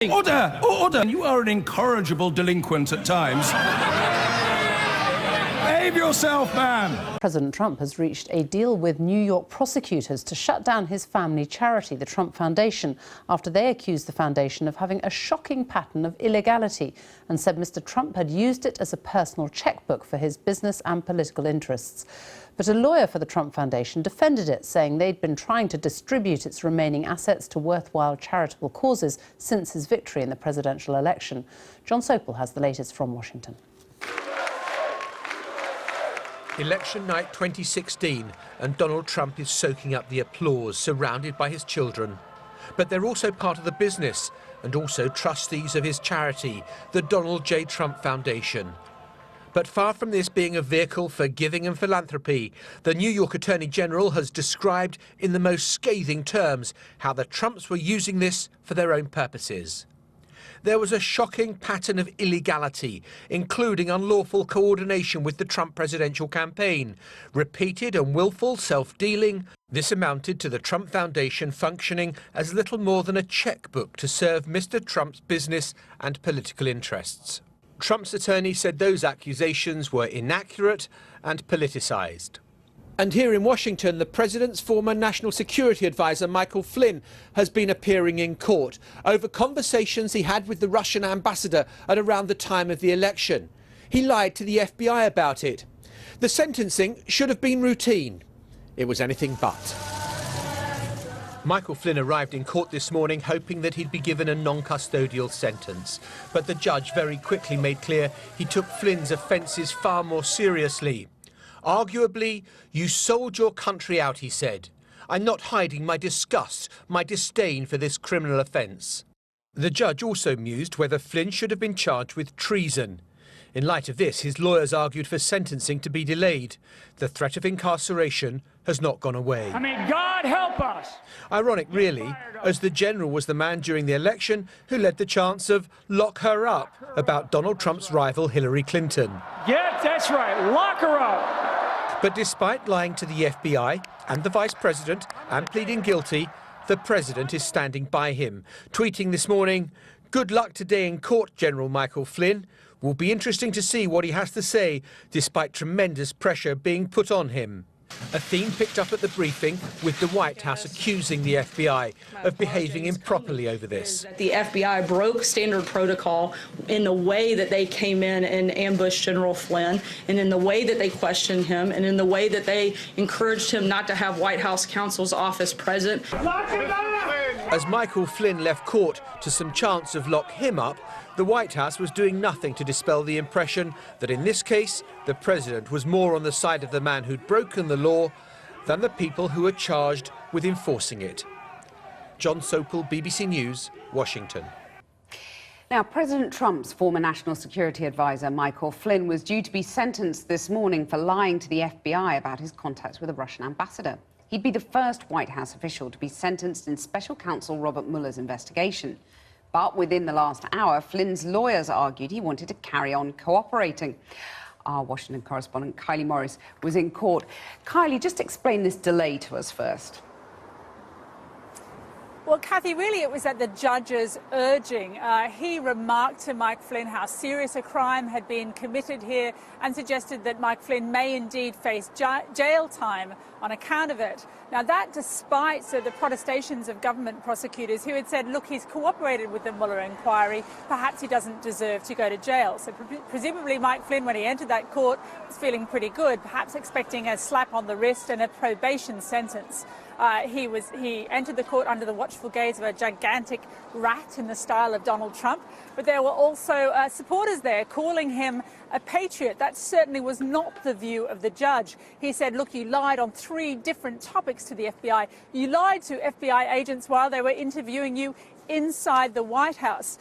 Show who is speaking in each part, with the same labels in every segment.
Speaker 1: Order! Order! You are an incorrigible delinquent at times. Behave yourself, man!
Speaker 2: President Trump has reached a deal with New York prosecutors to shut down his family charity, the Trump Foundation, after they accused the foundation of having a shocking pattern of illegality and said Mr. Trump had used it as a personal checkbook for his business and political interests. But a lawyer for the Trump Foundation defended it, saying they'd been trying to distribute its remaining assets to worthwhile charitable causes since his victory in the presidential election. John Sopel has the latest from Washington.
Speaker 3: Election night 2016, and Donald Trump is soaking up the applause, surrounded by his children. But they're also part of the business and also trustees of his charity, the Donald J. Trump Foundation. But far from this being a vehicle for giving and philanthropy, the New York Attorney General has described in the most scathing terms how the Trumps were using this for their own purposes. There was a shocking pattern of illegality, including unlawful coordination with the Trump presidential campaign, repeated and willful self-dealing. This amounted to the Trump Foundation functioning as little more than a checkbook to serve Mr. Trump's business and political interests. Trump's attorney said those accusations were inaccurate and politicized. And here in Washington, the president's former national security advisor, Michael Flynn, has been appearing in court over conversations he had with the Russian ambassador at around the time of the election. He lied to the FBI about it. The sentencing should have been routine. It was anything but. Michael Flynn arrived in court this morning hoping that he'd be given a non-custodial sentence. But the judge very quickly made clear he took Flynn's offences far more seriously. Arguably, you sold your country out, he said. I'm not hiding my disgust, my disdain for this criminal offence. The judge also mused whether Flynn should have been charged with treason. In light of this, his lawyers argued for sentencing to be delayed. The threat of incarceration has not gone away.
Speaker 4: I mean, God help us!
Speaker 3: Ironic, really, as the general was the man during the election who led the chants of "lock her up" about Donald Trump's rival Hillary Clinton.
Speaker 4: Yes, that's right, lock her up!
Speaker 3: But despite lying to the FBI and the vice president and pleading guilty, the president is standing by him, tweeting this morning, "Good luck today in court, General Michael Flynn. Will be interesting to see what he has to say, despite tremendous pressure being put on him." A theme picked up at the briefing, with the White House accusing the FBI of behaving improperly over this.
Speaker 5: The FBI broke standard protocol in the way that they came in and ambushed General Flynn, and in the way that they questioned him, and in the way that they encouraged him not to have White House counsel's office present.
Speaker 3: As Michael Flynn left court to some chants of "lock him up," the White House was doing nothing to dispel the impression that in this case, the president was more on the side of the man who'd broken the law than the people who were charged with enforcing it. John Sopel, BBC News, Washington.
Speaker 6: Now, President Trump's former national security advisor, Michael Flynn, was due to be sentenced this morning for lying to the FBI about his contacts with a Russian ambassador. He'd be the first White House official to be sentenced in special counsel Robert Mueller's investigation. But within the last hour, Flynn's lawyers argued he wanted to carry on cooperating. Our Washington correspondent, Kylie Morris, was in court. Kylie, just explain this delay to us first.
Speaker 7: Well, Kathy, really it was at the judge's urging. He remarked to Mike Flynn how serious a crime had been committed here and suggested that Mike Flynn may indeed face jail time on account of it. Now, that despite the protestations of government prosecutors who had said, look, he's cooperated with the Mueller inquiry, perhaps he doesn't deserve to go to jail. So presumably Mike Flynn, when he entered that court, was feeling pretty good, perhaps expecting a slap on the wrist and a probation sentence. He entered the court under the watchful gaze of a gigantic rat in the style of Donald Trump, but there were also supporters there calling him a patriot. That certainly was not the view of the judge. He said, look, you lied on 3 different topics to the FBI. You lied to FBI agents while they were interviewing you inside the White House.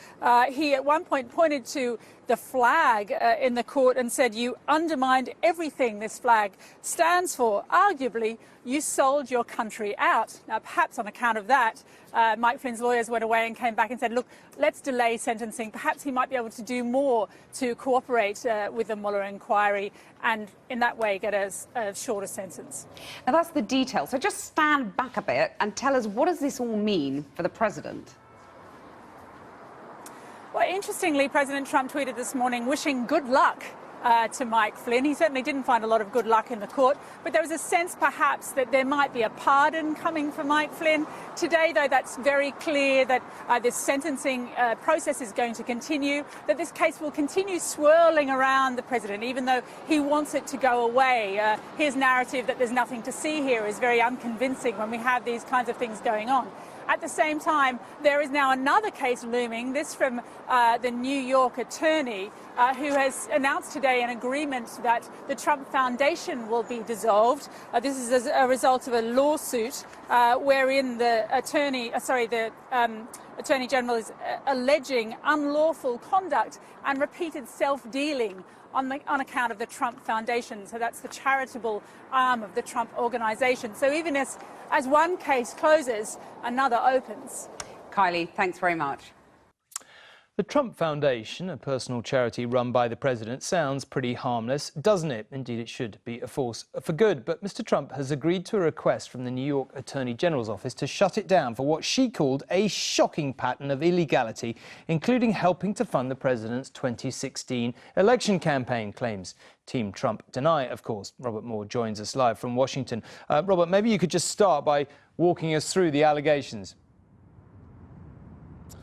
Speaker 7: He at one point pointed to the flag in the court and said, you undermined everything this flag stands for. Arguably, you sold your country out. Now, perhaps on account of that, Mike Flynn's lawyers went away and came back and said, look, let's delay sentencing. Perhaps he might be able to do more to cooperate with the Mueller inquiry and in that way get a shorter sentence.
Speaker 6: Now, that's the detail. So just stand back a bit and tell us, what does this all mean for the president?
Speaker 7: Well, interestingly, President Trump tweeted this morning wishing good luck to Mike Flynn. He certainly didn't find a lot of good luck in the court, but there was a sense perhaps that there might be a pardon coming for Mike Flynn. Today, though, that's very clear that this sentencing process is going to continue, that this case will continue swirling around the president, even though he wants it to go away. His narrative that there's nothing to see here is very unconvincing when we have these kinds of things going on. At the same time, there is now another case looming, this from the New York attorney who has announced today an agreement that the Trump Foundation will be dissolved. This is as a result of a lawsuit wherein the Attorney General is alleging unlawful conduct and repeated self-dealing on account of the Trump Foundation. So that's the charitable arm of the Trump organization. So even as one case closes, another opens.
Speaker 6: Kylie, thanks very much.
Speaker 8: The Trump Foundation, a personal charity run by the president, sounds pretty harmless, doesn't it? Indeed, it should be a force for good. But Mr. Trump has agreed to a request from the New York Attorney General's office to shut it down for what she called a shocking pattern of illegality, including helping to fund the president's 2016 election campaign, claims Team Trump deny, of course. Robert Moore joins us live from Washington. Robert, maybe you could just start by walking us through the allegations.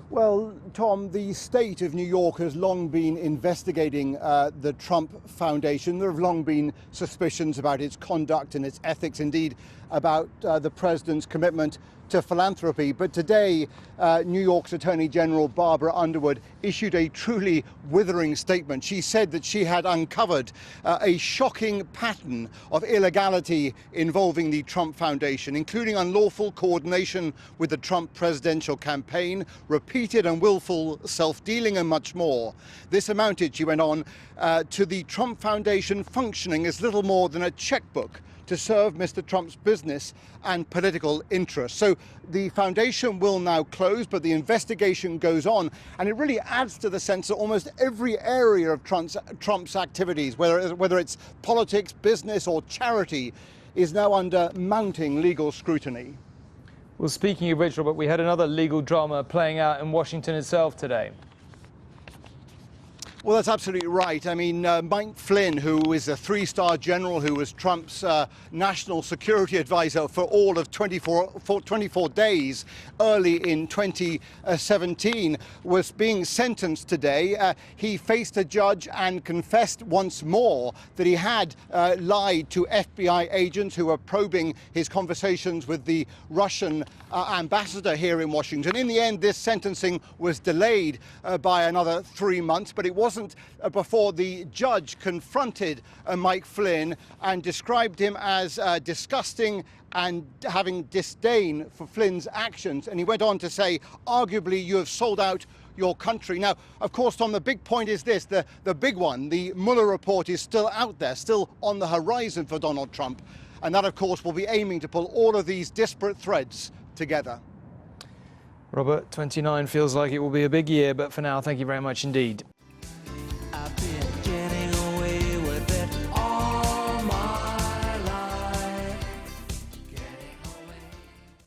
Speaker 9: Well, Tom, the state of New York has long been investigating the Trump Foundation. There have long been suspicions about its conduct and its ethics, indeed about the president's commitment to philanthropy. But today, New York's Attorney General Barbara Underwood issued a truly withering statement. She said that she had uncovered a shocking pattern of illegality involving the Trump Foundation, including unlawful coordination with the Trump presidential campaign, repeated and willful self-dealing, and much more. This amounted, she went on, to the Trump Foundation functioning as little more than a checkbook to serve Mr. Trump's business and political interests. So the foundation will now close, but the investigation goes on, and it really adds to the sense that almost every area of Trump's activities, whether it's politics, business or charity, is now under mounting legal scrutiny.
Speaker 8: Well, speaking of which, Robert, we had another legal drama playing out in Washington itself today.
Speaker 9: Well, that's absolutely right. I mean, Mike Flynn, who is a three-star general who was Trump's national security advisor for all of 24 days early in 2017, was being sentenced today. He faced a judge and confessed once more that he had lied to FBI agents who were probing his conversations with the Russian ambassador here in Washington. In the end, this sentencing was delayed by another 3 months, but it wasn't before the judge confronted Mike Flynn and described him as disgusting and having disdain for Flynn's actions. And he went on to say, arguably, you have sold out your country. Now, of course, Tom, the big point is this, the big one, the Mueller report is still out there, still on the horizon for Donald Trump. And that, of course, will be aiming to pull all of these disparate threads together.
Speaker 8: Robert, 29 feels like it will be a big year, but for now, thank you very much indeed.